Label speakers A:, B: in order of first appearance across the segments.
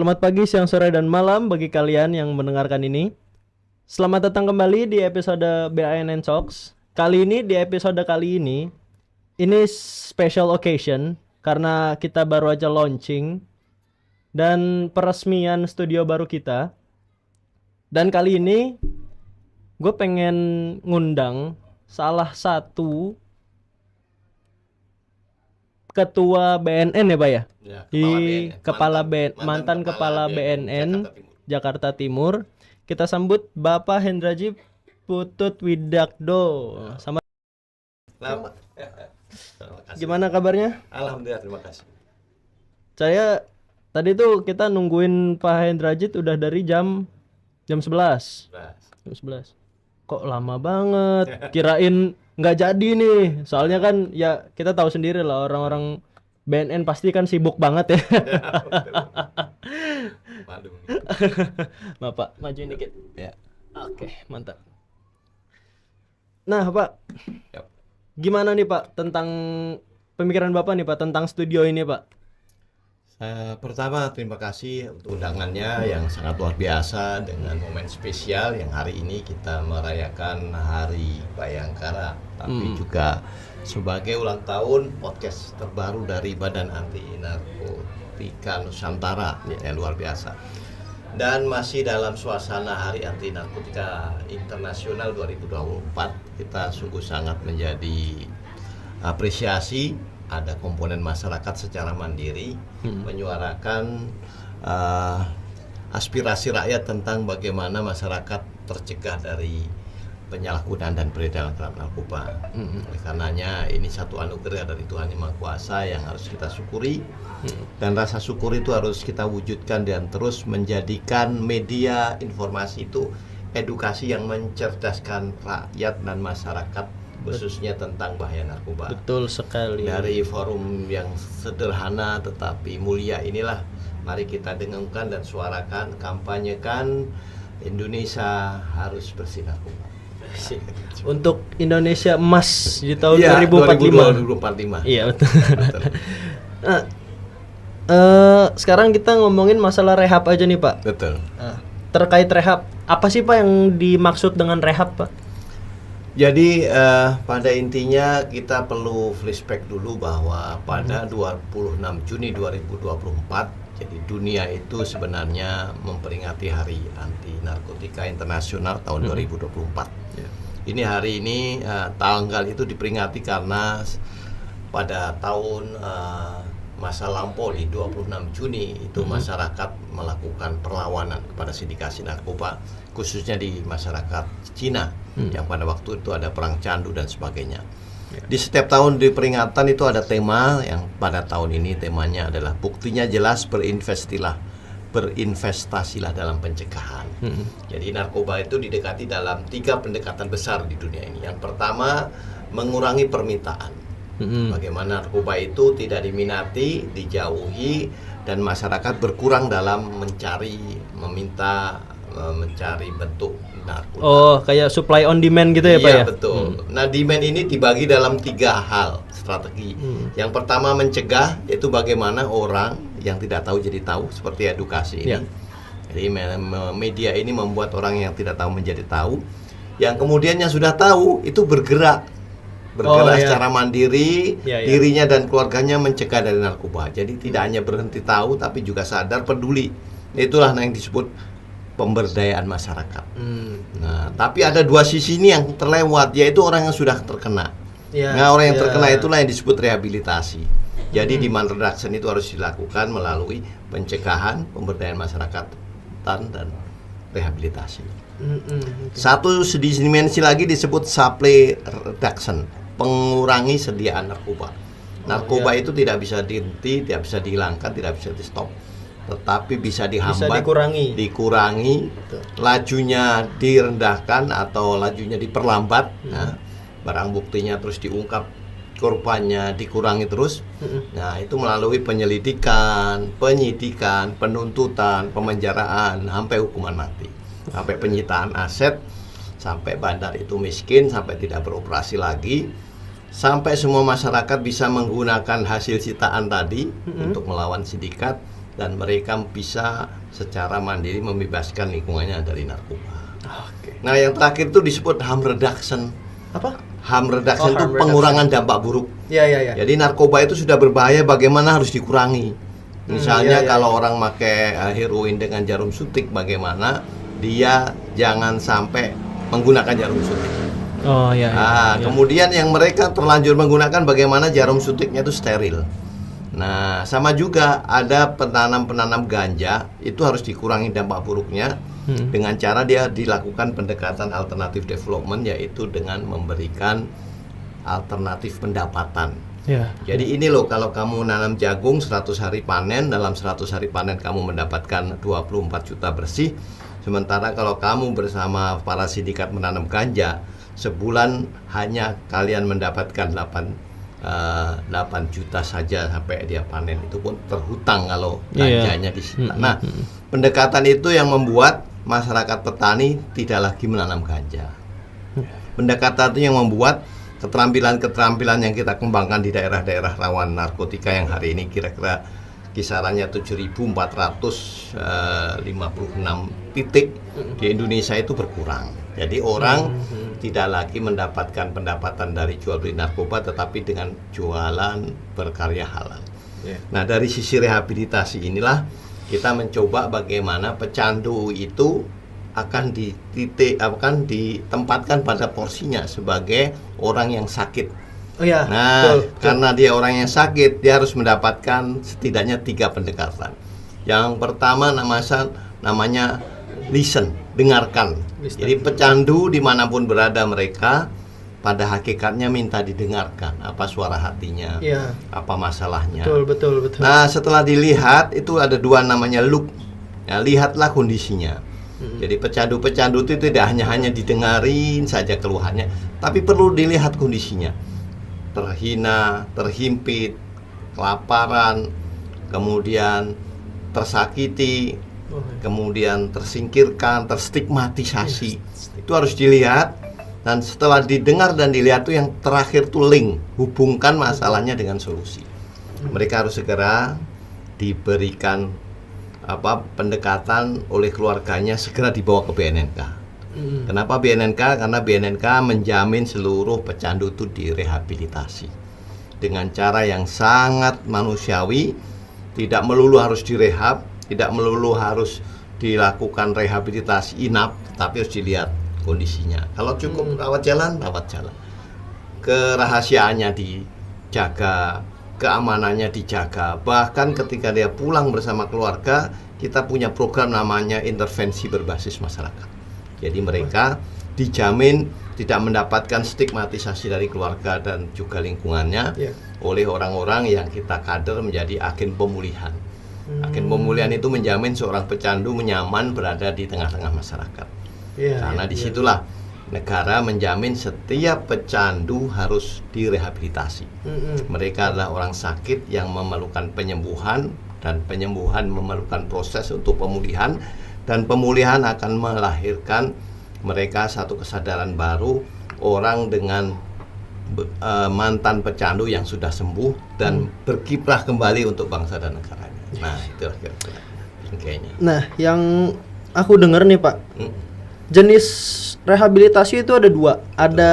A: Selamat pagi, siang, sore, dan malam bagi kalian yang mendengarkan ini. Selamat datang kembali di episode BANN Talks. Di episode kali ini special occasion karena kita baru aja launching dan peresmian studio baru kita. Dan kali ini gue pengen ngundang salah satu ketua BNN ya Pak ya? Mantan kepala BNN Jakarta Timur. Kita sambut Bapak Hendraji Putut Widakdo. Sama. Gimana kabarnya?
B: Alhamdulillah, terima kasih.
A: Saya tadi tuh kita nungguin Pak Hendrajit udah dari jam 11. Jam 11. Kok lama banget? Kirain nggak jadi nih. Soalnya kan ya kita tahu sendiri lah orang-orang BNN pasti kan sibuk banget ya.
B: Waduh.
A: Bapak majuin dikit.
B: Ya.
A: Oke, mantap. Nah, Pak.
B: Yap.
A: Gimana nih, Pak, tentang pemikiran Bapak nih, Pak, tentang studio ini, Pak?
B: Pertama terima kasih untuk undangannya yang sangat luar biasa dengan momen spesial yang hari ini kita merayakan Hari Bayangkara, tapi juga sebagai ulang tahun podcast terbaru dari Badan Anti Narkotika Nusantara yang luar biasa. Dan masih dalam suasana Hari Anti Narkotika Internasional 2024, kita sungguh sangat menjadi apresiasi ada komponen masyarakat secara mandiri menyuarakan aspirasi rakyat tentang bagaimana masyarakat tercegah dari penyalahgunaan dan peredaran narkoba. Oleh karenanya ini satu anugerah dari Tuhan Yang Maha Kuasa yang harus kita syukuri, dan rasa syukur itu harus kita wujudkan dan terus menjadikan media informasi itu edukasi yang mencerdaskan rakyat dan masyarakat khususnya tentang bahaya narkoba.
A: Betul sekali.
B: Dari forum yang sederhana tetapi mulia inilah mari kita dengungkan dan suarakan, kampanyekan Indonesia harus bersih narkoba.
A: Untuk Indonesia emas di tahun
B: ya,
A: 2045.
B: 2045.
A: Iya, betul. Nah, sekarang kita ngomongin masalah rehab aja nih, Pak.
B: Betul.
A: Terkait rehab, apa sih Pak yang dimaksud dengan rehab, Pak?
B: Jadi pada intinya kita perlu flashback dulu bahwa pada 26 Juni 2024, jadi dunia itu sebenarnya memperingati Hari Anti Narkotika Internasional tahun 2024. Ini hari ini tanggal itu diperingati karena pada tahun masa lampau di 26 Juni itu masyarakat melakukan perlawanan kepada sindikasi narkoba, khususnya di masyarakat Cina yang pada waktu itu ada perang candu dan sebagainya. Di setiap tahun di peringatan itu ada tema yang pada tahun ini temanya adalah buktinya jelas, berinvestasilah dalam pencegahan. Jadi narkoba itu didekati dalam 3 pendekatan besar di dunia ini. Yang pertama, mengurangi permintaan. Bagaimana narkoba itu tidak diminati, dijauhi, dan masyarakat berkurang dalam mencari bentuk narkoba.
A: Oh, kayak supply on demand gitu ya, Pak ya?
B: Iya, betul. Nah, demand ini dibagi dalam 3 hal strategi. Yang pertama mencegah, yaitu bagaimana orang yang tidak tahu jadi tahu, seperti edukasi ini. Jadi media ini membuat orang yang tidak tahu menjadi tahu. Yang kemudian yang sudah tahu itu bergerak secara mandiri, dirinya dan keluarganya mencegah dari narkoba. Jadi tidak hanya berhenti tahu, tapi juga sadar, peduli. Itulah yang disebut pemberdayaan masyarakat. Nah, tapi ada 2 sisi ini yang terlewat, yaitu orang yang sudah terkena. Nah, orang yang terkena itulah yang disebut rehabilitasi. Jadi demand reduction itu harus dilakukan melalui pencegahan, pemberdayaan masyarakat dan rehabilitasi. Satu dimensi lagi disebut supply reduction, pengurangi sediaan narkoba. Narkoba itu tidak bisa dihenti, tidak bisa dihilangkan, tidak bisa di stop, tetapi bisa dihambat, dikurangi, lajunya direndahkan atau lajunya diperlambat. Nah, barang buktinya terus diungkap, korbannya dikurangi terus. Nah, itu melalui penyelidikan, penyidikan, penuntutan, pemenjaraan, sampai hukuman mati, sampai penyitaan aset, sampai bandar itu miskin, sampai tidak beroperasi lagi, sampai semua masyarakat bisa menggunakan hasil sitaan tadi untuk melawan sindikat, dan mereka bisa secara mandiri membebaskan lingkungannya dari narkoba.
A: Oke.
B: Nah, yang terakhir itu disebut harm reduction.
A: Apa?
B: Harm reduction itu
A: harm
B: pengurangan dampak buruk.
A: Iya.
B: Jadi narkoba itu sudah berbahaya, bagaimana harus dikurangi. Misalnya
A: iya.
B: kalau orang pakai heroin dengan jarum suntik, bagaimana dia jangan sampai menggunakan jarum suntik.
A: Oh iya.
B: Kemudian yang mereka terlanjur menggunakan, bagaimana jarum suntiknya itu steril. Nah, sama juga ada penanam ganja, itu harus dikurangi dampak buruknya dengan cara dia dilakukan pendekatan alternatif development, yaitu dengan memberikan alternatif pendapatan. Jadi ini loh, kalau kamu nanam jagung 100 hari panen, dalam 100 hari panen kamu mendapatkan 24 juta bersih. Sementara kalau kamu bersama para sindikat menanam ganja, sebulan hanya kalian mendapatkan 8 juta saja sampai dia panen, itu pun terhutang kalau ganjanya disita. Nah, pendekatan itu yang membuat masyarakat petani tidak lagi menanam ganja. Pendekatan itu yang membuat keterampilan-keterampilan yang kita kembangkan di daerah-daerah rawan narkotika yang hari ini kira-kira kisarannya 7.456 titik di Indonesia itu berkurang. Jadi orang tidak lagi mendapatkan pendapatan dari jual beli narkoba, tetapi dengan jualan berkarya halal. Nah, dari sisi rehabilitasi inilah kita mencoba bagaimana pecandu itu akan ditempatkan pada porsinya sebagai orang yang sakit. Betul. Karena dia orang yang sakit, dia harus mendapatkan setidaknya 3 pendekatan. Yang pertama namanya listen, dengarkan. Jadi pecandu dimanapun berada mereka, pada hakikatnya minta didengarkan apa suara hatinya, apa masalahnya.
A: Betul.
B: Nah, setelah dilihat itu ada 2 namanya look. Ya, lihatlah kondisinya. Jadi pecandu-pecandu itu tidak hanya didengarin saja keluhannya, tapi perlu dilihat kondisinya. Terhina, terhimpit, kelaparan, kemudian tersakiti, kemudian tersingkirkan, terstigmatisasi. Itu harus dilihat, dan setelah didengar dan dilihat itu yang terakhir tuh link, hubungkan masalahnya dengan solusi. Mereka harus segera diberikan pendekatan oleh keluarganya, segera dibawa ke BNNK. Kenapa BNNK? Karena BNNK menjamin seluruh pecandu itu direhabilitasi dengan cara yang sangat manusiawi. Tidak melulu harus direhab, tidak melulu harus dilakukan rehabilitasi inap, tapi harus dilihat kondisinya. Kalau cukup rawat jalan. Kerahasiaannya dijaga, keamanannya dijaga. Bahkan ketika dia pulang bersama keluarga, kita punya program namanya intervensi berbasis masyarakat. Jadi mereka dijamin tidak mendapatkan stigmatisasi dari keluarga dan juga lingkungannya oleh orang-orang yang kita kader menjadi agen pemulihan. Agen pemulihan itu menjamin seorang pecandu nyaman berada di tengah-tengah masyarakat. Karena disitulah negara menjamin setiap pecandu harus direhabilitasi. Mereka adalah orang sakit yang memerlukan penyembuhan, dan penyembuhan memerlukan proses untuk pemulihan, dan pemulihan akan melahirkan mereka satu kesadaran baru, orang dengan mantan pecandu yang sudah sembuh dan berkiprah kembali untuk bangsa dan negaranya. Nah, itu kira-kira kayaknya. Nah,
A: yang aku dengar nih Pak, jenis rehabilitasi itu ada 2, ada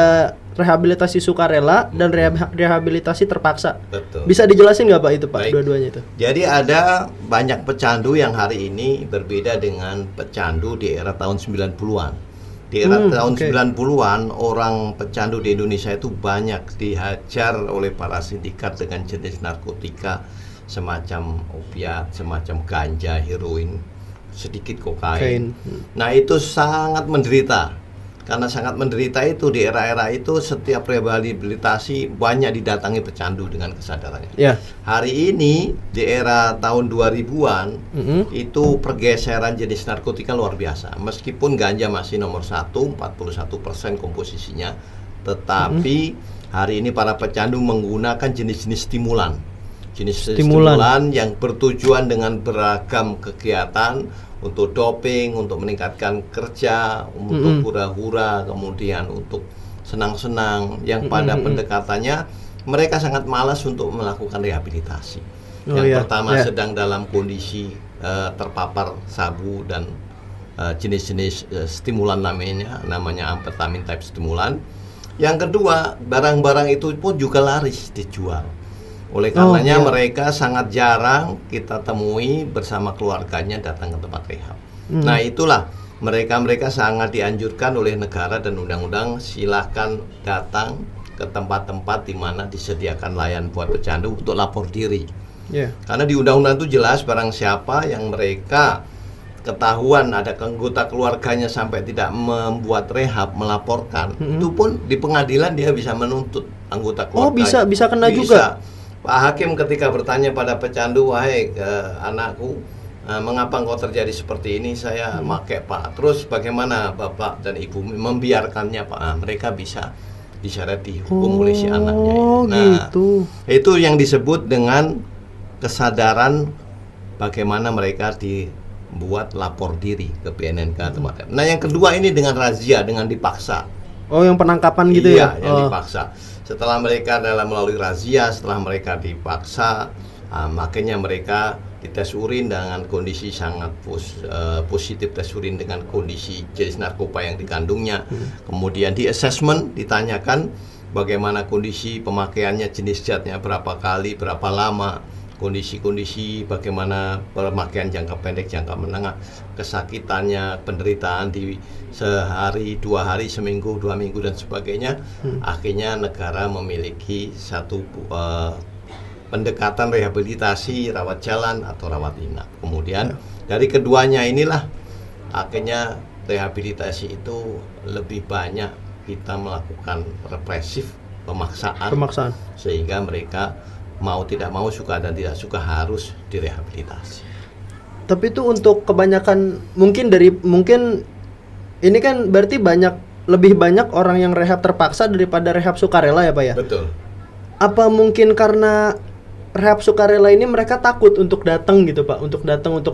A: rehabilitasi sukarela dan rehabilitasi terpaksa.
B: Betul.
A: Bisa dijelasin nggak Pak itu Pak, dua-duanya itu?
B: Jadi ada banyak pecandu yang hari ini berbeda dengan pecandu di era tahun 90-an. Di era tahun 90-an orang pecandu di Indonesia itu banyak dihajar oleh para sindikat dengan jenis narkotika semacam opiat, semacam ganja, heroin, sedikit kokain. Nah, itu sangat menderita. Karena sangat menderita itu di era-era itu, setiap rehabilitasi banyak didatangi pecandu dengan kesadarannya. Hari ini di era tahun 2000-an itu pergeseran jenis narkotika luar biasa. Meskipun ganja masih nomor 1, 41% komposisinya, tetapi hari ini para pecandu menggunakan jenis-jenis stimulan. Jenis stimulan yang bertujuan dengan beragam kegiatan, untuk doping, untuk meningkatkan kerja, untuk hura-hura, kemudian untuk senang-senang, yang pada pendekatannya mereka sangat malas untuk melakukan rehabilitasi. Yang pertama sedang dalam kondisi terpapar sabu dan jenis-jenis stimulan namanya amfetamin type stimulan. Yang kedua, barang-barang itu pun juga laris dijual. Oleh karenanya mereka sangat jarang kita temui bersama keluarganya datang ke tempat rehab. Nah, itulah mereka sangat dianjurkan oleh negara dan undang-undang silahkan datang ke tempat-tempat di mana disediakan layan buat pecandu untuk lapor diri. Karena di undang-undang itu jelas barang siapa yang mereka ketahuan ada anggota keluarganya sampai tidak membuat rehab melaporkan, itu pun di pengadilan dia bisa menuntut anggota keluarga.
A: Bisa kena juga.
B: Pak Hakim ketika bertanya pada pecandu, wahai anakku, mengapa engkau terjadi seperti ini? Saya pakai Pak. Terus bagaimana Bapak dan Ibu membiarkannya Pak? Mereka bisa diseret dihukum oleh si anaknya. Nah, itu yang disebut dengan kesadaran bagaimana mereka dibuat lapor diri ke BNNK tempat. Nah, yang kedua ini dengan razia, dengan dipaksa.
A: Yang penangkapan gitu ya?
B: Iya, yang dipaksa. Setelah mereka melalui razia, setelah mereka dipaksa, makanya mereka dites urin dengan kondisi sangat positif, tes urin dengan kondisi jenis narkoba yang dikandungnya. Kemudian di assessment ditanyakan bagaimana kondisi pemakaiannya, jenis zatnya berapa kali, berapa lama, kondisi-kondisi bagaimana pemakaian jangka pendek, jangka menengah, kesakitannya, penderitaan di sehari, 2 hari, seminggu, 2 minggu dan sebagainya. Akhirnya negara memiliki satu pendekatan rehabilitasi, rawat jalan atau rawat inap. Kemudian dari keduanya inilah akhirnya rehabilitasi itu lebih banyak kita melakukan represif, pemaksaan. Sehingga mereka mau tidak mau, suka dan tidak suka harus direhabilitasi.
A: Tapi itu untuk kebanyakan mungkin ini kan berarti lebih banyak orang yang rehab terpaksa daripada rehab sukarela ya Pak ya?
B: Betul.
A: Apa mungkin karena rehab sukarela ini mereka takut untuk datang gitu Pak, untuk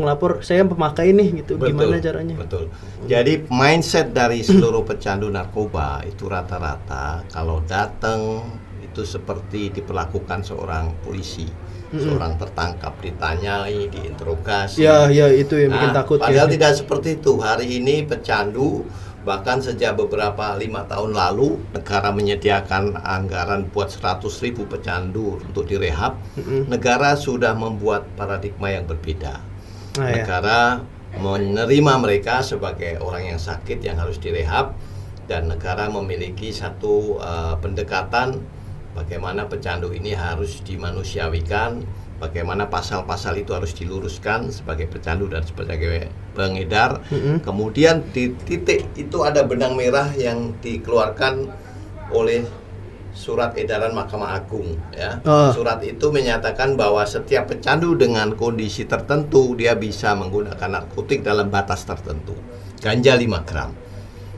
A: ngelapor saya pemakai nih gitu? Betul, gimana caranya?
B: Betul. Jadi mindset dari seluruh pecandu narkoba itu rata-rata kalau datang itu seperti diperlakukan seorang polisi, seorang tertangkap, ditanyai, diinterogasi.
A: Ya itu yang bikin takut.
B: Padahal tidak seperti itu. Hari ini pecandu, bahkan sejak beberapa 5 tahun lalu negara menyediakan anggaran buat 100.000 pecandu untuk direhab. Negara sudah membuat paradigma yang berbeda. Negara menerima mereka sebagai orang yang sakit yang harus direhab, dan negara memiliki satu pendekatan bagaimana pecandu ini harus dimanusiawikan, bagaimana pasal-pasal itu harus diluruskan sebagai pecandu dan sebagai pengedar. Kemudian di titik itu ada benang merah yang dikeluarkan oleh surat edaran Mahkamah Agung ya. Surat itu menyatakan bahwa setiap pecandu dengan kondisi tertentu dia bisa menggunakan narkotik dalam batas tertentu. Ganja 5 gram.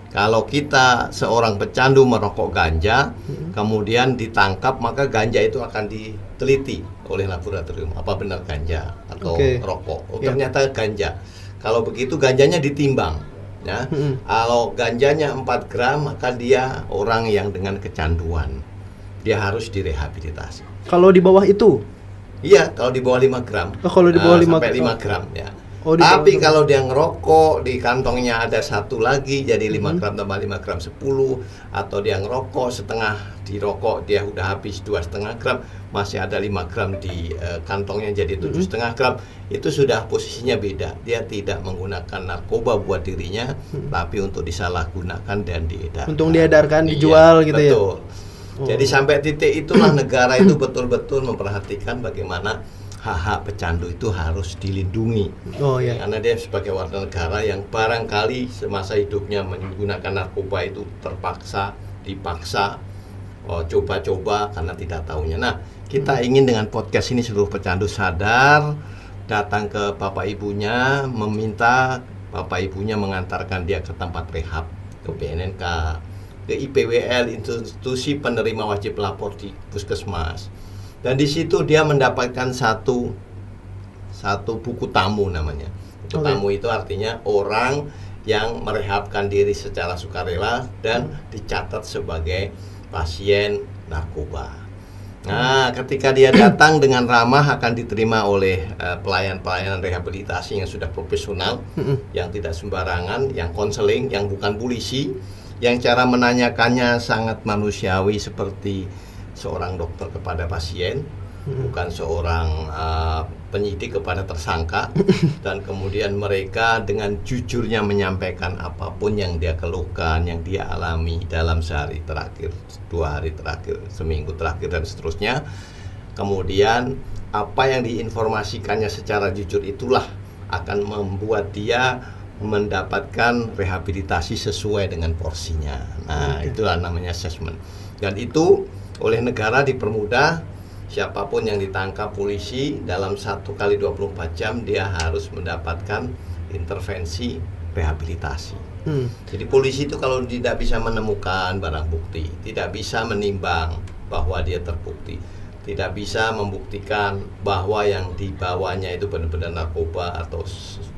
B: Kalau kita seorang pecandu merokok ganja, kemudian ditangkap, maka ganja itu akan diteliti oleh laboratorium. Apa benar ganja atau rokok? Ternyata ganja. Kalau begitu ganjanya ditimbang. Ya. Kalau ganjanya 4 gram, maka dia orang yang dengan kecanduan. Dia harus direhabilitasi.
A: Kalau di bawah itu?
B: Iya, kalau di bawah 5 gram.
A: Kalau di bawah 5
B: sampai 5 gram ya. Tapi kalau dia ngerokok, di kantongnya ada satu lagi, jadi 5 gram tambah 5 gram 10. Atau dia ngerokok, setengah dirokok dia udah habis 2,5 gram, masih ada 5 gram di kantongnya, jadi 7,5 gram. Itu sudah posisinya beda. Dia tidak menggunakan narkoba buat dirinya, tapi untuk disalahgunakan dan diedarkan.
A: Untung diedarkan, dijual gitu
B: betul.
A: Ya?
B: Betul. Jadi sampai titik itulah negara itu betul-betul memperhatikan bagaimana hak-hak pecandu itu harus dilindungi. Karena dia sebagai warga negara yang barangkali semasa hidupnya menggunakan narkoba itu terpaksa, dipaksa, coba-coba karena tidak tahunya. Nah, kita ingin dengan podcast ini seluruh pecandu sadar, datang ke bapak ibunya, meminta bapak ibunya mengantarkan dia ke tempat rehab, ke BNNK, ke IPWL, institusi penerima wajib lapor di puskesmas. Dan di situ dia mendapatkan satu buku tamu namanya. Buku tamu itu artinya orang yang merehabkan diri secara sukarela dan dicatat sebagai pasien narkoba. Nah, ketika dia datang dengan ramah akan diterima oleh pelayan-pelayanan rehabilitasi yang sudah profesional, yang tidak sembarangan, yang konseling, yang bukan polisi, yang cara menanyakannya sangat manusiawi seperti seorang dokter kepada pasien, bukan seorang penyidik kepada tersangka. Dan kemudian mereka dengan jujurnya menyampaikan apapun yang dia keluhkan, yang dia alami dalam sehari terakhir, 2 hari terakhir, seminggu terakhir, dan seterusnya. Kemudian apa yang diinformasikannya secara jujur itulah akan membuat dia mendapatkan rehabilitasi sesuai dengan porsinya. Nah, itulah namanya assessment. Dan itu oleh negara dipermudah. Siapapun yang ditangkap polisi dalam 1 kali 24 jam dia harus mendapatkan intervensi rehabilitasi. Jadi polisi itu kalau tidak bisa menemukan barang bukti, tidak bisa menimbang bahwa dia terbukti, tidak bisa membuktikan bahwa yang dibawanya itu benar-benar narkoba atau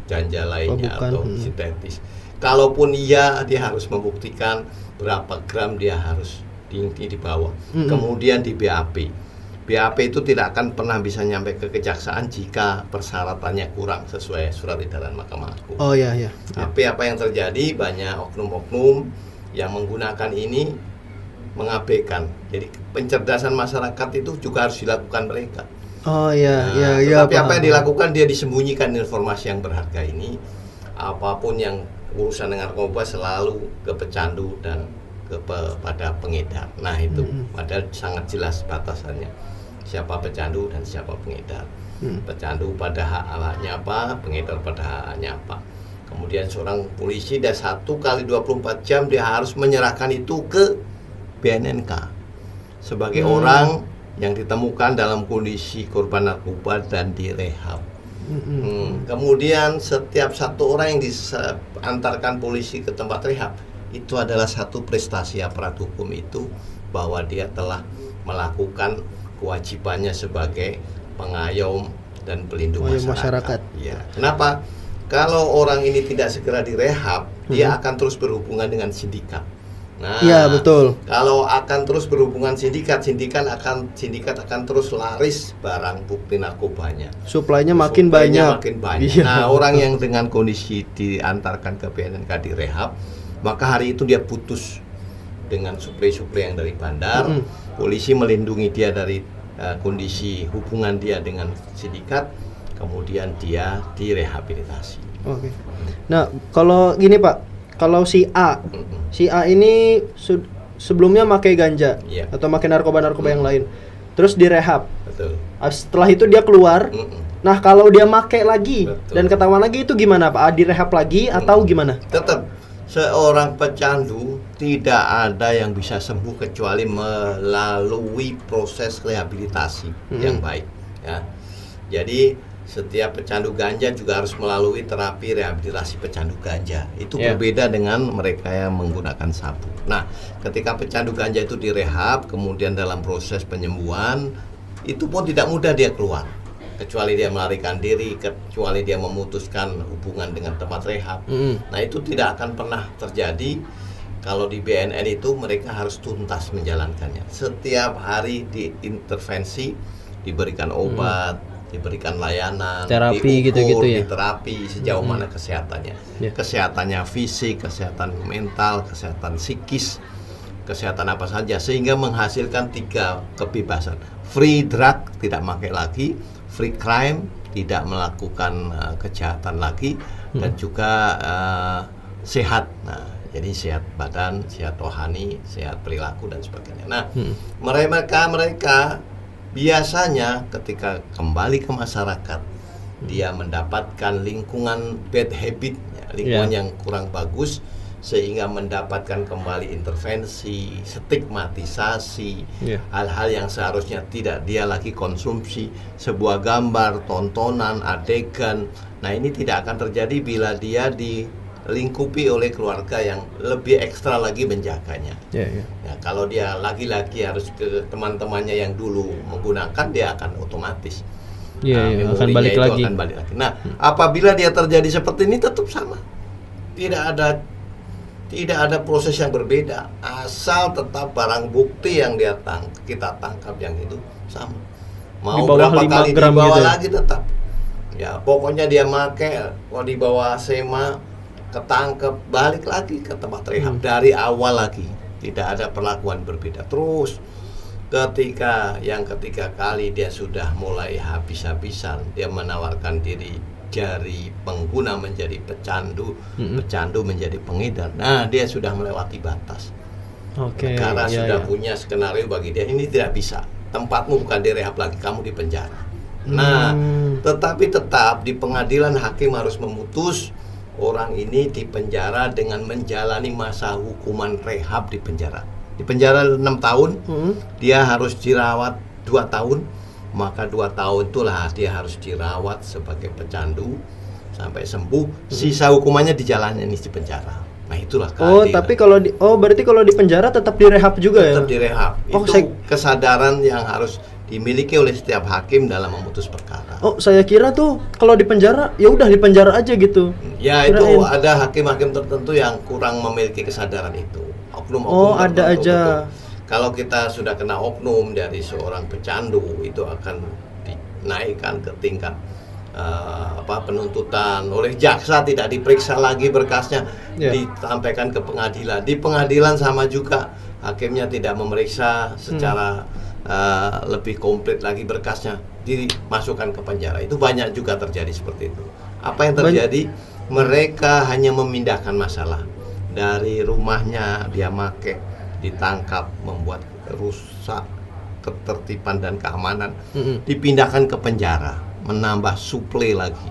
B: ganja lainnya atau sintetis. Kalaupun iya, dia harus membuktikan berapa gram dia harus dibawa. Kemudian di BAP. BAP itu tidak akan pernah bisa nyampe ke kejaksaan jika persyaratannya kurang sesuai surat edaran Mahkamah Agung.
A: Oh iya.
B: Tapi apa yang terjadi, banyak oknum-oknum yang menggunakan ini mengabaikan. Jadi pencerdasan masyarakat itu juga harus dilakukan mereka.
A: Oh iya.
B: Tapi apa yang dilakukan, dia disembunyikan informasi yang berharga ini. Apapun yang urusan dengan narkoba selalu ke pecandu dan kepada pengedar. Nah itu padahal sangat jelas batasannya. Siapa pecandu dan siapa pengedar. Pecandu pada haknya apa, pengedar pada haknya apa. Kemudian seorang polisi dan 1 kali 24 jam dia harus menyerahkan itu ke BNNK sebagai orang yang ditemukan dalam kondisi korban narkoba dan direhab. Kemudian setiap 1 orang yang diantarkan polisi ke tempat rehab itu adalah satu prestasi aparat hukum itu, bahwa dia telah melakukan kewajibannya sebagai pengayom dan pelindung masyarakat. Ya. Kenapa? Kalau orang ini tidak segera direhab, dia akan terus berhubungan dengan sindikat. Nah,
A: iya betul.
B: Kalau akan terus berhubungan sindikat akan terus laris barang bukti narkobanya.
A: Suplainya makin banyak.
B: Iya. Nah, orang yang dengan kondisi diantarkan ke BNNK direhab, maka hari itu dia putus dengan suplai-suplai yang dari bandar. Polisi melindungi dia dari kondisi hubungan dia dengan sindikat, kemudian dia direhabilitasi.
A: Oke. Nah, kalau gini Pak, kalau si A ini sebelumnya pakai ganja atau pakai narkoba yang lain, terus direhab.
B: Betul.
A: Setelah itu dia keluar. Nah, kalau dia pakai lagi dan ketahuan lagi itu gimana Pak? Direhab lagi atau gimana?
B: Tetap seorang pecandu tidak ada yang bisa sembuh kecuali melalui proses rehabilitasi yang baik. Ya. Jadi setiap pecandu ganja juga harus melalui terapi rehabilitasi pecandu ganja. Itu berbeda dengan mereka yang menggunakan sabu. Nah, ketika pecandu ganja itu direhab, kemudian dalam proses penyembuhan, itu pun tidak mudah dia keluar. Kecuali dia melarikan diri, kecuali dia memutuskan hubungan dengan tempat rehab. Nah itu tidak akan pernah terjadi kalau di BNN itu mereka harus tuntas menjalankannya. Setiap hari diintervensi, diberikan obat, diberikan layanan,
A: terapi gitu-gitu ya.
B: Diterapi sejauh mana kesehatannya. Kesehatannya fisik, kesehatan mental, kesehatan psikis, kesehatan apa saja, sehingga menghasilkan 3 kebebasan. Free drug, tidak pakai lagi. Free crime, tidak melakukan kejahatan lagi, dan juga sehat. Nah, jadi sehat badan, sehat rohani, sehat perilaku dan sebagainya. Nah, mereka biasanya ketika kembali ke masyarakat, dia mendapatkan lingkungan bad habit, lingkungan yang kurang bagus, sehingga mendapatkan kembali intervensi, stigmatisasi, hal-hal yang seharusnya tidak dia lagi konsumsi, sebuah gambar, tontonan, adegan. Nah ini tidak akan terjadi bila dia dilingkupi oleh keluarga yang lebih ekstra lagi menjaganya. Ya, kalau dia lagi-lagi harus ke teman-temannya yang dulu menggunakan, dia akan otomatis
A: akan balik lagi.
B: Nah, apabila dia terjadi seperti ini tetap sama, tidak ada Tidak ada proses yang berbeda, asal tetap barang bukti yang kita tangkap yang itu sama. Mau
A: Di bawah
B: berapa
A: 5
B: kali
A: gram
B: dibawa
A: gitu ya?
B: lagi tetap. Ya pokoknya dia make, kalau dibawa SEMA ketangkep, balik lagi ke tempat rehab dari awal lagi. Tidak ada perlakuan berbeda. Terus ketika ketiga kali dia sudah mulai habis-habisan, dia menawarkan diri dari pengguna menjadi pecandu, pecandu menjadi pengedar. Nah, dia sudah melewati batas.
A: Oke.
B: Negara
A: iya,
B: sudah
A: iya.
B: punya skenario bagi dia, ini tidak bisa. Tempatmu bukan di rehab lagi, kamu di penjara. Nah, tetapi tetap di pengadilan hakim harus memutus orang ini di penjara dengan menjalani masa hukuman rehab di penjara. Di penjara 6 tahun, dia harus dirawat 2 tahun. Maka 2 tahun itulah dia harus dirawat sebagai pecandu sampai sembuh. Sisa hukumannya dijalani di penjara. Nah, itulah keadilan.
A: Tapi berarti kalau di penjara tetap direhab juga ya?
B: Tetap direhab. Itu kesadaran yang harus dimiliki oleh setiap hakim dalam memutus perkara.
A: Oh, saya kira tuh kalau di penjara ya udah di penjara aja gitu.
B: Ya,
A: Kirain.
B: itu ada hakim-hakim tertentu yang kurang memiliki kesadaran itu. Oknum-oknum
A: ada
B: tertentu,
A: aja.
B: betul. Kalau kita sudah kena oknum dari seorang pecandu, itu akan dinaikkan ke tingkat penuntutan oleh jaksa, tidak diperiksa lagi berkasnya, disampaikan ke pengadilan. Di pengadilan sama juga, hakimnya tidak memeriksa secara lebih komplit lagi berkasnya, dimasukkan ke penjara. Itu banyak juga terjadi seperti itu. Apa yang terjadi? Mereka hanya memindahkan masalah dari rumahnya, dia make, ditangkap, membuat rusak ketertiban dan keamanan, dipindahkan ke penjara, menambah suplai lagi.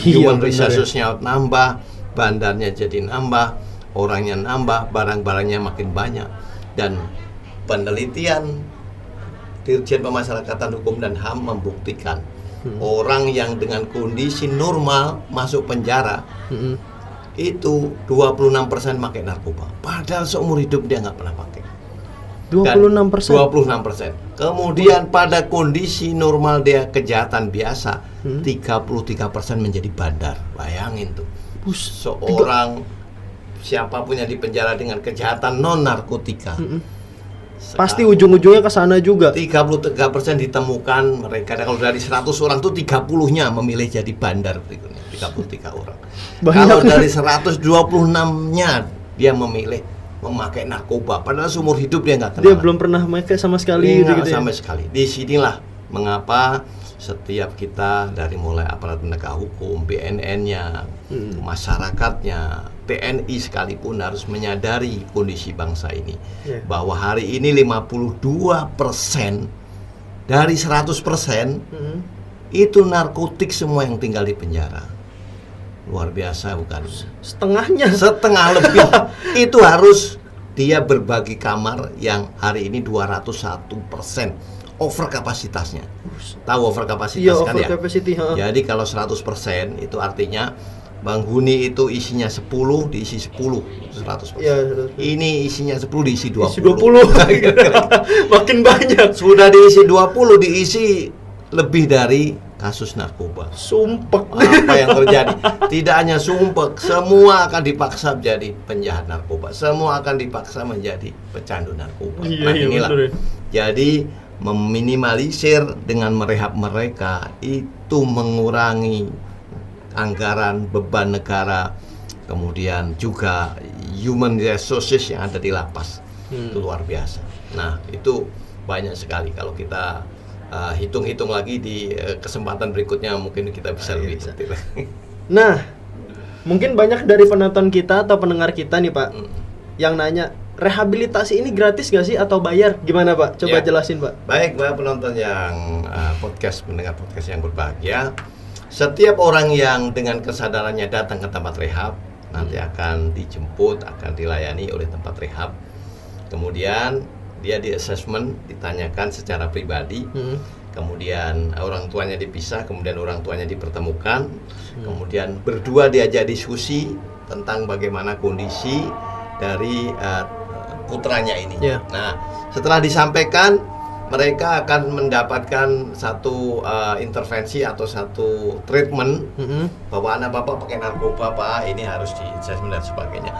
B: Human resources-nya nambah, bandarnya jadi nambah, orangnya nambah, barang-barangnya makin banyak. Dan penelitian Dirjen Pemasyarakatan Hukum dan HAM membuktikan orang yang dengan kondisi normal masuk penjara itu 26% pakai narkoba. Padahal seumur hidup dia nggak pernah pakai.
A: 26%.
B: 26%. Kemudian pada kondisi normal dia kejahatan biasa, 33% menjadi bandar. Bayangin tuh. Seorang siapapun yang di penjara dengan kejahatan non narkotika.
A: Pasti ujung-ujungnya ke sana juga.
B: 33% ditemukan mereka. Kalau dari 100 orang tuh 30-nya memilih jadi bandar berikutnya. 33 orang. Kalau dari 126-nya dia memilih memakai narkoba, padahal seumur hidup dia nggak kenal.
A: Dia belum pernah pakai sama sekali gitu
B: sama sekali. Di sinilah mengapa setiap kita dari mulai aparat penegak hukum, BNN-nya, masyarakatnya, TNI sekalipun harus menyadari kondisi bangsa ini, bahwa hari ini 52% dari 100% itu narkotik semua yang tinggal di penjara. Luar biasa bukan?
A: Setengahnya.
B: Setengah lebih. Itu harus dia berbagi kamar yang hari ini 201% over kapasitasnya. Tahu over kapasitas kan ya?
A: Capacity,
B: Jadi kalau 100% itu artinya penghuni itu isinya 10 diisi 10 100%. Ini isinya 10 diisi 20.
A: Isi 20. Makin banyak.
B: Sudah diisi 20 diisi lebih dari kasus narkoba.
A: Sumpek.
B: Apa yang terjadi? Tidak hanya sumpek, semua akan dipaksa menjadi penjahat narkoba. Semua akan dipaksa menjadi pecandu narkoba. Inilah. Jadi meminimalisir dengan merehab mereka itu mengurangi anggaran beban negara, kemudian juga human resources yang ada di lapas. Itu luar biasa. Nah, itu banyak sekali. Kalau kita hitung-hitung lagi di kesempatan berikutnya mungkin kita bisa lebih detail.
A: Nah, mungkin banyak dari penonton kita atau pendengar kita nih Pak yang nanya, rehabilitasi ini gratis gak sih atau bayar? Gimana Pak? Coba jelasin Pak.
B: Baik, Pak penonton yang mendengar podcast yang berbahagia. Setiap orang yang dengan kesadarannya datang ke tempat rehab nanti akan dijemput, akan dilayani oleh tempat rehab. Kemudian dia di assessment, ditanyakan secara pribadi, kemudian orang tuanya dipisah, kemudian orang tuanya dipertemukan, kemudian berdua diajak diskusi tentang bagaimana kondisi dari putranya ini. Nah, setelah disampaikan, mereka akan mendapatkan satu intervensi atau satu treatment bahwa anak bapak pakai narkoba Pak, ini harus di assessment dan sebagainya.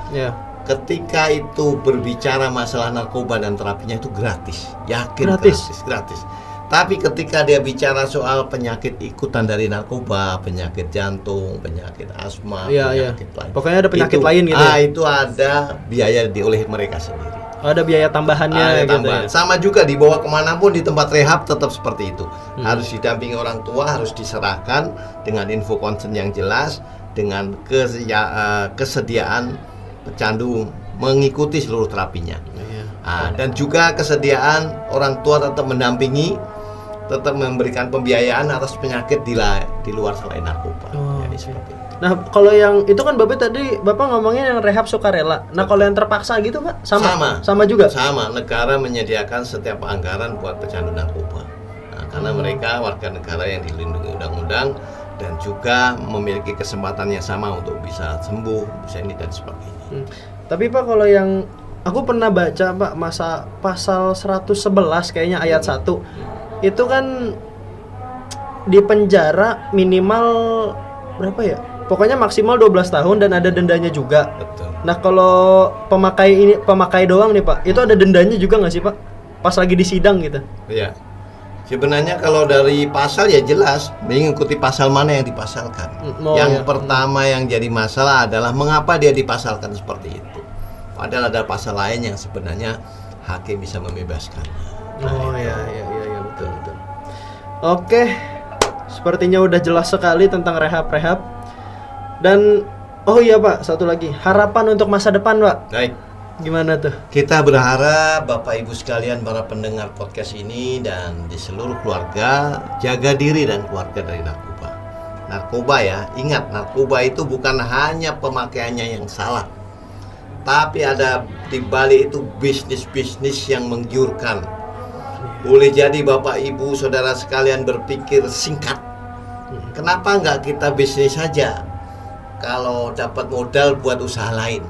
B: ketika itu berbicara masalah narkoba dan terapinya itu gratis, yakin gratis. Tapi ketika dia bicara soal penyakit ikutan dari narkoba, penyakit jantung, penyakit asma, penyakit lain.
A: Pokoknya ada penyakit lain gitu.
B: Itu ada biaya oleh mereka sendiri.
A: Ada biaya tambahannya gitu ya.
B: Sama juga dibawa kemanapun di tempat rehab tetap seperti itu. Harus didampingi orang tua, harus diserahkan dengan info konsen yang jelas, dengan kesediaan pecandu mengikuti seluruh terapinya. Dan juga kesediaan orang tua tetap mendampingi, tetap memberikan pembiayaan atas penyakit di luar selain narkoba. Jadi seperti itu.
A: Nah, kalau yang itu kan Bapak ngomongin yang rehab sukarela. Nah, kalau yang terpaksa gitu, Pak? Sama juga?
B: Sama, negara menyediakan setiap anggaran buat pecandu narkoba. Karena mereka warga negara yang dilindungi undang-undang dan juga memiliki kesempatan yang sama untuk bisa sembuh, bisa ini dan sebagainya.
A: Tapi Pak, kalau yang aku pernah baca Pak, pasal 111 kayaknya ayat 1 itu kan di penjara minimal berapa ya? Pokoknya maksimal 12 tahun dan ada dendanya juga.
B: Betul.
A: Nah, kalau pemakai doang nih Pak, itu ada dendanya juga nggak sih Pak? Pas lagi di sidang gitu.
B: Iya. Sebenarnya kalau dari pasal ya jelas mengikuti pasal mana yang dipasalkan. Yang pertama yang jadi masalah adalah mengapa dia dipasalkan seperti itu. Padahal ada pasal lain yang sebenarnya hakim bisa membebaskannya.
A: Betul. Oke, sepertinya udah jelas sekali tentang rehab. Dan oh iya Pak, satu lagi, harapan untuk masa depan Pak.
B: Baik.
A: Gimana tuh?
B: Kita berharap Bapak Ibu sekalian para pendengar podcast ini dan di seluruh keluarga jaga diri dan keluarga dari narkoba. Narkoba ya, ingat narkoba itu bukan hanya pemakaiannya yang salah, tapi ada di balik itu bisnis-bisnis yang menggiurkan. Boleh jadi Bapak Ibu Saudara sekalian berpikir singkat. Kenapa nggak kita bisnis saja? Kalau dapat modal buat usaha lain.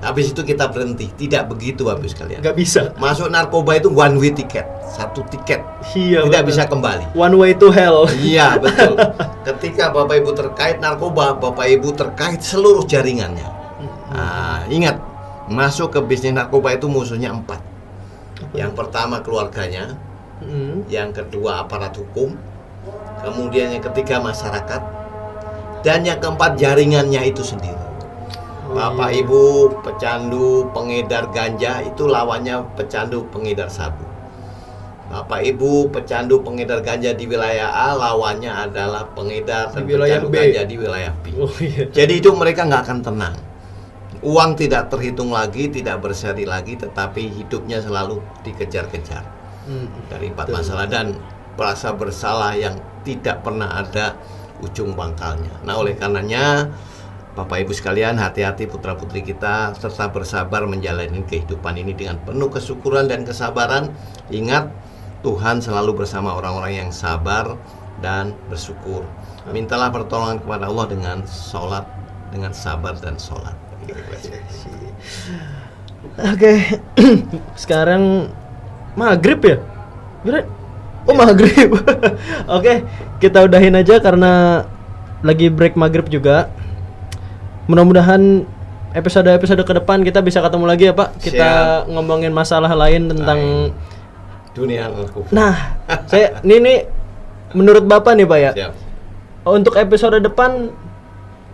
B: Habis itu kita berhenti. Tidak begitu Bapak Ibu sekalian.
A: Nggak bisa.
B: Masuk narkoba itu one way ticket, satu tiket.
A: Iya,
B: tidak bisa kembali.
A: One way to hell.
B: Iya betul. Ketika Bapak Ibu terkait narkoba, Bapak Ibu terkait seluruh jaringannya. Ingat, masuk ke bisnis narkoba itu musuhnya 4. Yang pertama keluarganya, yang kedua aparat hukum, kemudian yang ketiga masyarakat, dan yang keempat jaringannya itu sendiri. Bapak Ibu pecandu pengedar ganja itu lawannya pecandu pengedar sabu. Bapak Ibu pecandu pengedar ganja di wilayah A lawannya adalah pengedar dan pecandu ganja di wilayah B. Jadi itu mereka nggak akan tenang. Uang tidak terhitung lagi, tidak berseri lagi, tetapi hidupnya selalu dikejar-kejar dari 4 masalah dan merasa bersalah yang tidak pernah ada ujung pangkalnya. Nah, oleh karenanya Bapak Ibu sekalian, hati-hati putra-putri kita serta bersabar menjalani kehidupan ini dengan penuh kesyukuran dan kesabaran. Ingat, Tuhan selalu bersama orang-orang yang sabar dan bersyukur. Mintalah pertolongan kepada Allah dengan sholat, dengan sabar dan sholat.
A: Oke. Sekarang maghrib ya? Maghrib. Oke, kita udahin aja karena lagi break maghrib juga. Mudah-mudahan episode-episode ke depan kita bisa ketemu lagi ya Pak. Kita ngomongin masalah lain tentang
B: dunia narkoba.
A: Nah, ini menurut Bapak nih Pak ya.
B: Siap.
A: Untuk episode depan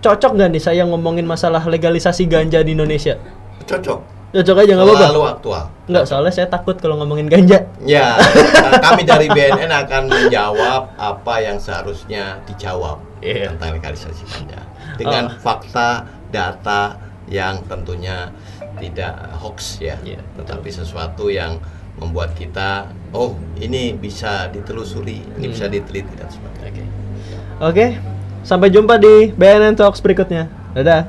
A: cocok nggak nih saya ngomongin masalah legalisasi ganja di Indonesia?
B: Cocok
A: aja nggak apa-apa?
B: Selalu aktual.
A: Nggak, soalnya saya takut kalau ngomongin ganja.
B: Ya, kami dari BNN akan menjawab apa yang seharusnya dijawab tentang legalisasi ganja dengan fakta, data yang tentunya tidak hoax ya, tetapi sesuatu yang membuat kita, ini bisa ditelusuri, ini bisa diteliti dan sebagainya.
A: Oke. Sampai jumpa di BNN Talks berikutnya. Dadah.